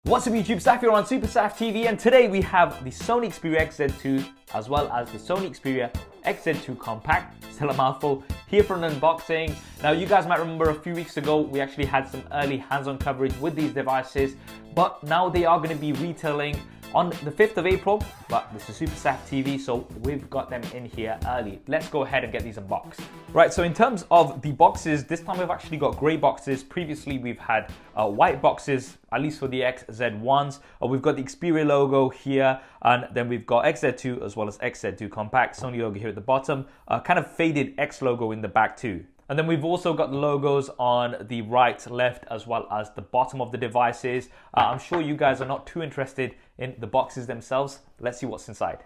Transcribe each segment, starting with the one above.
What's up YouTube, Saf here on Super Saf TV, and today we have the Sony Xperia XZ2 as well as the Sony Xperia XZ2 Compact, still a mouthful, here for an unboxing. Now you guys might remember a few weeks ago we actually had some early hands-on coverage with these devices, but now they are going to be retailing on the 5th of April, but this is Super Saf TV, so we've got them in here early. Let's go ahead and get these unboxed. Right, so in terms of the boxes, this time we've actually got grey boxes. Previously we've had white boxes, at least for the XZ1s. We've got the Xperia logo here, and then we've got XZ2 as well as XZ2 Compact, Sony logo here at the bottom, kind of faded X logo in the back too. And then we've also got the logos on the right, left, as well as the bottom of the devices. I'm sure you guys are not too interested in the boxes themselves. Let's see what's inside.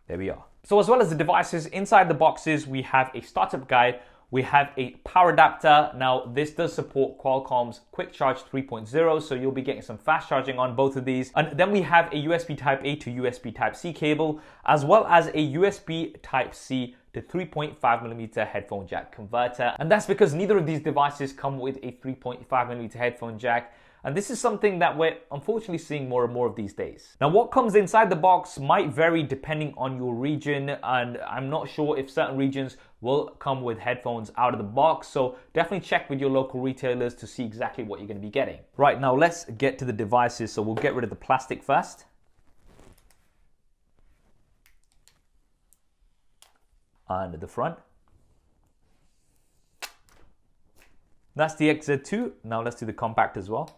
There we are. So as well as the devices, inside the boxes, we have a startup guide. We have a power adapter. Now this does support Qualcomm's Quick Charge 3.0, so you'll be getting some fast charging on both of these. And then we have a USB Type-A to USB Type-C cable, as well as a USB Type-C to 3.5mm headphone jack converter. And that's because neither of these devices come with a 3.5mm headphone jack. And this is something that we're unfortunately seeing more and more of these days. Now what comes inside the box might vary depending on your region, and I'm not sure if certain regions will come with headphones out of the box, so definitely check with your local retailers to see exactly what you're going to be getting. Right, now let's get to the devices, so we'll get rid of the plastic first. And the front. That's the XZ2. Now let's do the Compact as well.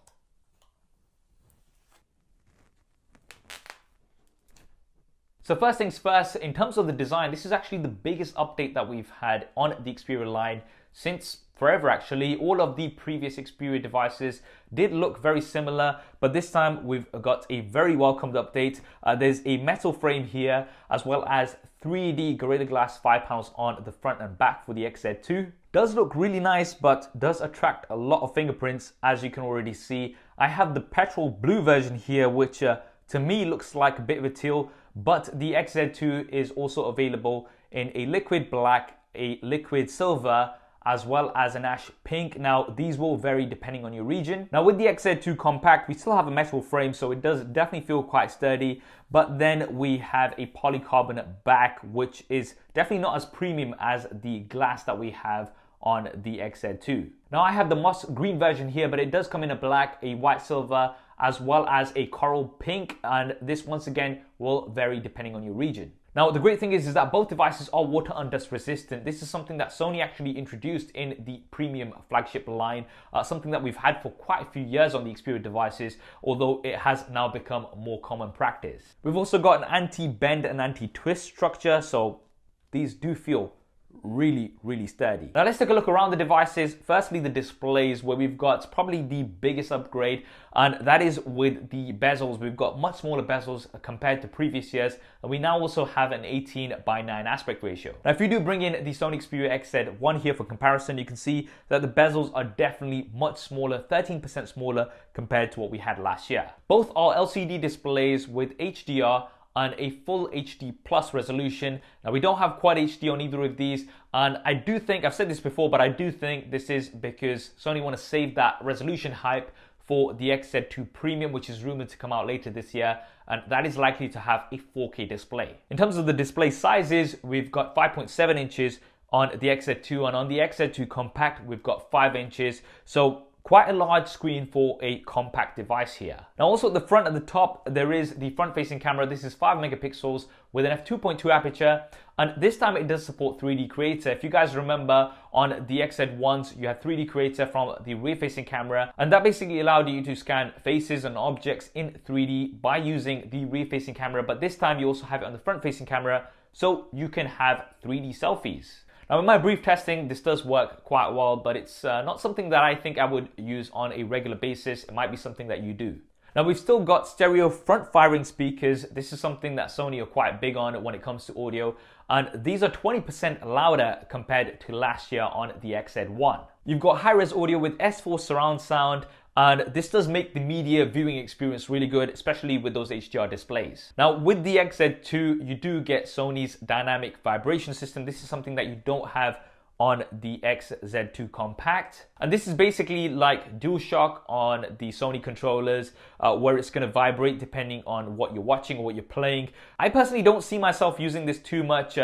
So first things first, in terms of the design, this is actually the biggest update that we've had on the Xperia line since forever actually. All of the previous Xperia devices did look very similar, but this time we've got a very welcomed update. There's a metal frame here, as well as 3D Gorilla Glass 5 panels on the front and back for the XZ2. Does look really nice, but does attract a lot of fingerprints, as you can already see. I have the petrol blue version here, which to me looks like a bit of a teal, but the XZ2 is also available in a liquid black, a liquid silver, as well as an ash pink. Now these will vary depending on your region. Now with the XZ2 Compact, we still have a metal frame, so it does definitely feel quite sturdy, but then we have a polycarbonate back, which is definitely not as premium as the glass that we have on the XZ2. Now I have the moss green version here, but it does come in a black, a white silver, as well as a coral pink, and this once again will vary depending on your region. Now the great thing is that both devices are water and dust resistant. This is something that Sony actually introduced in the premium flagship line, something that we've had for quite a few years on the Xperia devices, although it has now become more common practice. We've also got an anti-bend and anti-twist structure, so these do feel really sturdy. Now let's take a look around the devices. Firstly, the displays, where we've got probably the biggest upgrade, and that is with the bezels. We've got much smaller bezels compared to previous years, and we now also have an 18:9 aspect ratio. Now if you do bring in the Sony Xperia XZ1 here for comparison, you can see that the bezels are definitely much smaller, 13% smaller compared to what we had last year. Both are LCD displays with HDR and a full HD plus resolution. Now we don't have Quad HD on either of these, and I do think, I've said this before, but I do think this is because Sony want to save that resolution hype for the XZ2 Premium, which is rumored to come out later this year, and that is likely to have a 4K display. In terms of the display sizes, we've got 5.7 inches on the XZ2, and on the XZ2 Compact we've got 5 inches, so quite a large screen for a compact device here. Now also at the front at the top, there is the front-facing camera. This is 5 megapixels with an f2.2 aperture, and this time it does support 3D Creator. If you guys remember, on the XZ1s you had 3D Creator from the rear-facing camera, and that basically allowed you to scan faces and objects in 3D by using the rear-facing camera, but this time you also have it on the front-facing camera, so you can have 3D selfies. Now in my brief testing, this does work quite well, but it's not something that I think I would use on a regular basis. It might be something that you do. Now we've still got stereo front firing speakers. This is something that Sony are quite big on when it comes to audio, and these are 20% louder compared to last year on the XZ1. You've got high-res audio with S4 surround sound, and this does make the media viewing experience really good, especially with those HDR displays. Now with the XZ2, you do get Sony's dynamic vibration system. This is something that you don't have on the XZ2 Compact. And this is basically like DualShock on the Sony controllers, where it's going to vibrate depending on what you're watching or what you're playing. I personally don't see myself using this too much.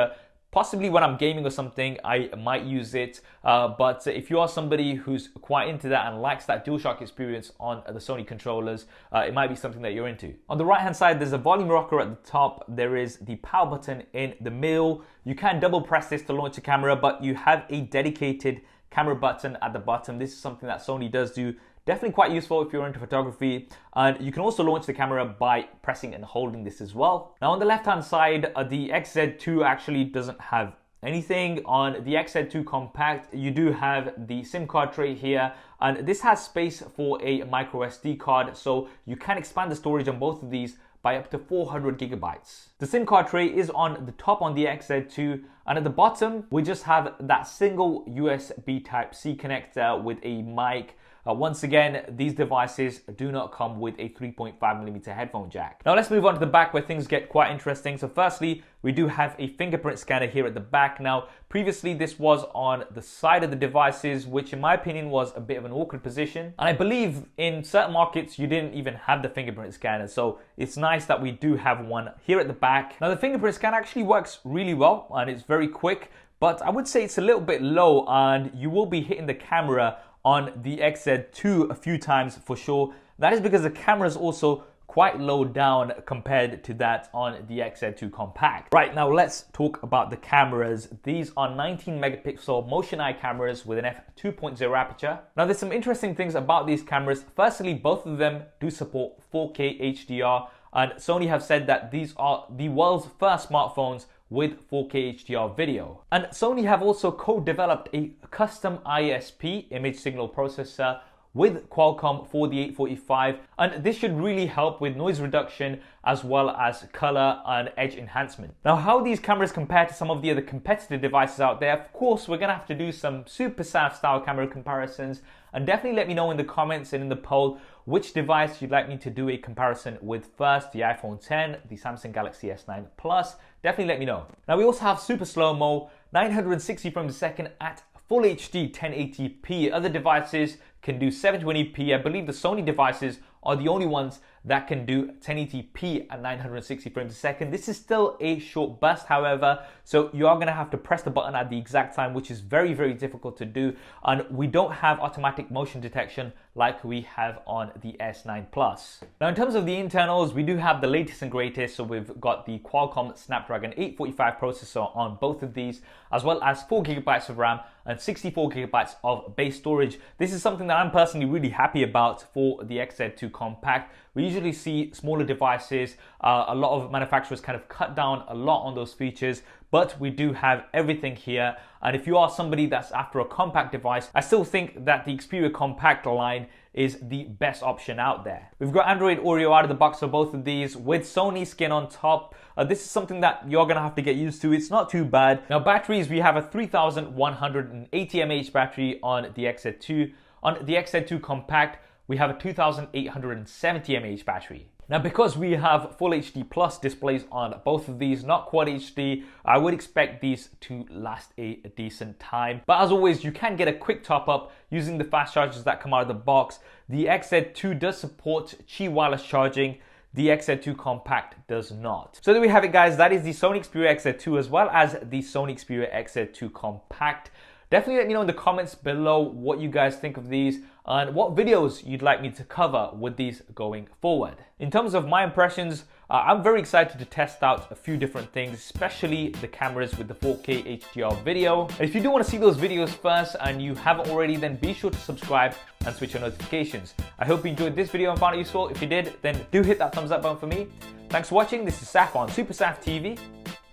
Possibly when I'm gaming or something, I might use it. But if you are somebody who's quite into that and likes that DualShock experience on the Sony controllers, it might be something that you're into. On the right hand side, there's a volume rocker at the top. There is the power button in the middle. You can double press this to launch the camera, but you have a dedicated camera button at the bottom. This is something that Sony does do. Definitely quite useful if you're into photography. And you can also launch the camera by pressing and holding this as well. Now on the left hand side, the XZ2 actually doesn't have anything. On the XZ2 Compact, you do have the SIM card tray here, and this has space for a micro SD card, so you can expand the storage on both of these by up to 400 gigabytes. The SIM card tray is on the top on the XZ2, and at the bottom, we just have that single USB Type-C connector with a mic. Once again, these devices do not come with a 3.5mm headphone jack. Now let's move on to the back where things get quite interesting. So firstly, we do have a fingerprint scanner here at the back. Now, previously this was on the side of the devices, which in my opinion was a bit of an awkward position. And I believe in certain markets, you didn't even have the fingerprint scanner. So it's nice that we do have one here at the back. Now the fingerprint scanner actually works really well and it's very quick, but I would say it's a little bit low and you will be hitting the camera on the XZ2 a few times for sure. That is because the camera is also quite low down compared to that on the XZ2 Compact. Right, now let's talk about the cameras. These are 19 megapixel motion eye cameras with an f2.0 aperture. Now there's some interesting things about these cameras. Firstly, both of them do support 4K HDR, and Sony have said that these are the world's first smartphones with 4K HDR video. And Sony have also co-developed a custom ISP, image signal processor, with Qualcomm for the 845, and this should really help with noise reduction as well as color and edge enhancement. Now, how these cameras compare to some of the other competitive devices out there, of course, we're gonna have to do some super SAF style camera comparisons, and definitely let me know in the comments and in the poll which device you'd like me to do a comparison with first, the iPhone 10, the Samsung Galaxy S9 Plus. Definitely let me know. Now we also have super slow-mo, 960 frames a second at Full HD 1080p. Other devices can do 720p. I believe the Sony devices are the only ones that can do 1080p at 960 frames a second. This is still a short burst, however, so you are going to have to press the button at the exact time, which is very, very difficult to do. And we don't have automatic motion detection like we have on the S9 Plus. Now, in terms of the internals, we do have the latest and greatest. So we've got the Qualcomm Snapdragon 845 processor on both of these, as well as 4 gigabytes of RAM and 64 gigabytes of base storage. This is something that I'm personally really happy about for the XZ2 Compact. We usually see smaller devices, a lot of manufacturers kind of cut down a lot on those features, but we do have everything here. And if you are somebody that's after a compact device, I still think that the Xperia Compact line is the best option out there. We've got Android Oreo out of the box for both of these with Sony skin on top. This is something that you're gonna have to get used to. It's not too bad. Now batteries, we have a 3180 mAh battery on the XZ2. On the XZ2 Compact, we have a 2870 mAh battery. Now, because we have Full HD Plus displays on both of these, not Quad HD, I would expect these to last a decent time. But as always, you can get a quick top up using the fast chargers that come out of the box. The XZ2 does support Qi wireless charging. The XZ2 Compact does not. So there we have it, guys. That is the Sony Xperia XZ2 as well as the Sony Xperia XZ2 Compact. Definitely let me know in the comments below what you guys think of these and what videos you'd like me to cover with these going forward. In terms of my impressions, I'm very excited to test out a few different things, especially the cameras with the 4K HDR video. And if you do want to see those videos first and you haven't already, then be sure to subscribe and switch your notifications. I hope you enjoyed this video and found it useful. If you did, then do hit that thumbs up button for me. Thanks for watching. This is Saf on Super Saf TV, and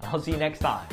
I'll see you next time.